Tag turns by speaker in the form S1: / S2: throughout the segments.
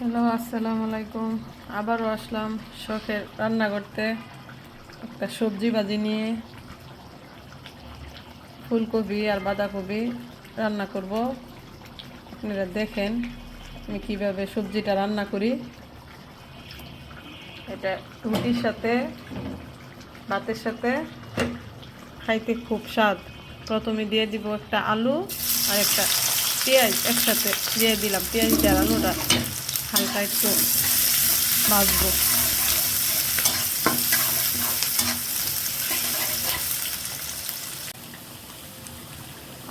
S1: Hello, আসসালামু আলাইকুম। আবারও আসলাম শখের রান্না করতে। একটা সবজি ভাজি নিয়ে ফুলকপি আর বাঁধাকপি রান্না করব। আপনারা দেখেন আমি কিভাবে সবজিটা রান্না করি। এটা রুটির সাথে ভাতের সাথে খাইতে খুব স্বাদ। প্রথমে দিয়ে দিব একটা আলু আর একটা পেঁয়াজ, একসাথে দিয়ে দিলাম। পেঁয়াজটা আর আলুটা হালকা একটু ভাজবো।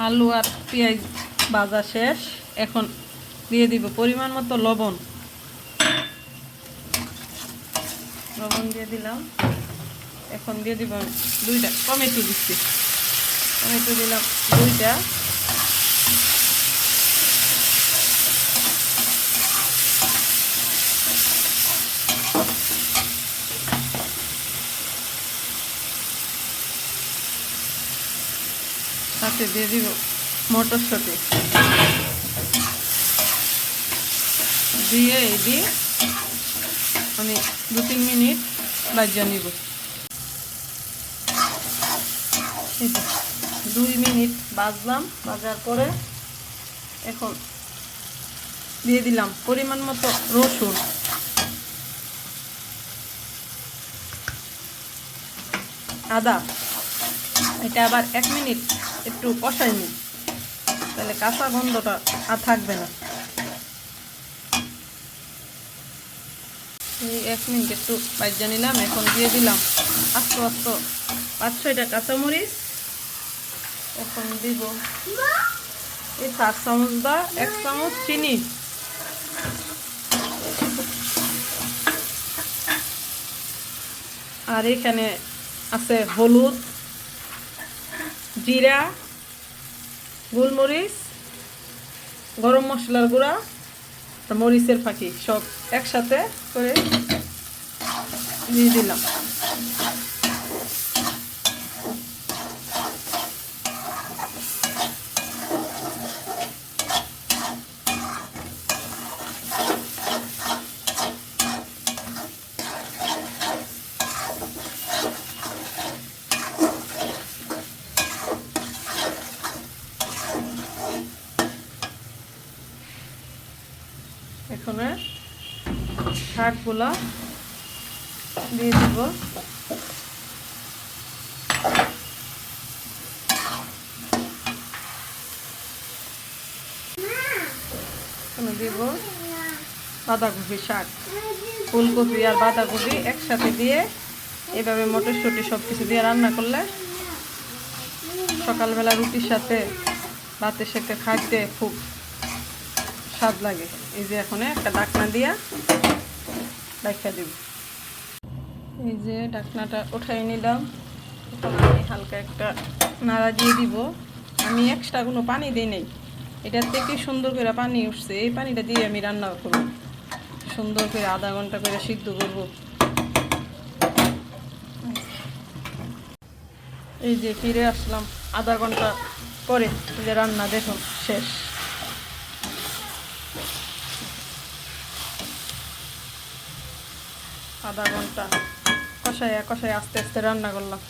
S1: আলু আর পেঁয়াজ ভাজা শেষ। এখন দিয়ে দিব পরিমাণ মতো লবণ। লবণ দিয়ে দিলাম। এখন দিয়ে দিব দুইটা টমেটো দিচ্ছি। টমেটো দিলাম দুইটা। সাথে দিয়ে দিব মটরশুঁটি দিয়ে আমি 2-3 মিনিট ভাজা নিব। 2 মিনিট ভাজলাম। ভাজার পরে এখন দিয়ে দিলাম পরিমাণ মতো রসুন, আদা। এটা আবার 1 মিনিট একটু কষাই নিই, তাহলে কাঁচা গন্ধটা আর থাকবে না। এই 1 মিনিট একটু ভাজা নিলাম। এখন দিয়ে দিলাম আস্তে 5-6টা কাঁচামরিচ। এখন দিব এই 4 চামচ বা 1 চামচ চিনি। আর এখানে আছে হলুদ, জিরা, গোলমরিচ, গরম মশলার গুঁড়া, মরিচের ফাঁকি সব একসাথে করে দিয়ে দিলাম। এখন শাকগুলা দিয়ে দিব। দিব বাঁধাকপি শাক। ফুলকপি আর বাঁধাকপি একসাথে দিয়ে এভাবে মটরশুঁটি সব কিছু দিয়ে রান্না করলে সকালবেলা রুটির সাথে ভাতের সাথে খাইতে খুব স্বাদ লাগে। এই যে এখন একটা ঢাকনা দিয়া রাখা দিব। এই যে ঢাকনাটা উঠাই নিলাম। এখন আমি হালকা একটা নাড়া দিয়ে দিব। আমি এক্সট্রা কোনো পানি দিই নাই, এটার থেকে সুন্দর করে পানি উঠছে। এই পানিটা দিয়ে আমি রান্না করব, সুন্দর করে আধা ঘন্টা করে সিদ্ধ করব। এই যে ফিরে আসলাম আধা ঘন্টা পরে। যে রান্না দেখুন শেষ। আধা ঘন্টা কষায় আস্তে আস্তে রান্না করলাম।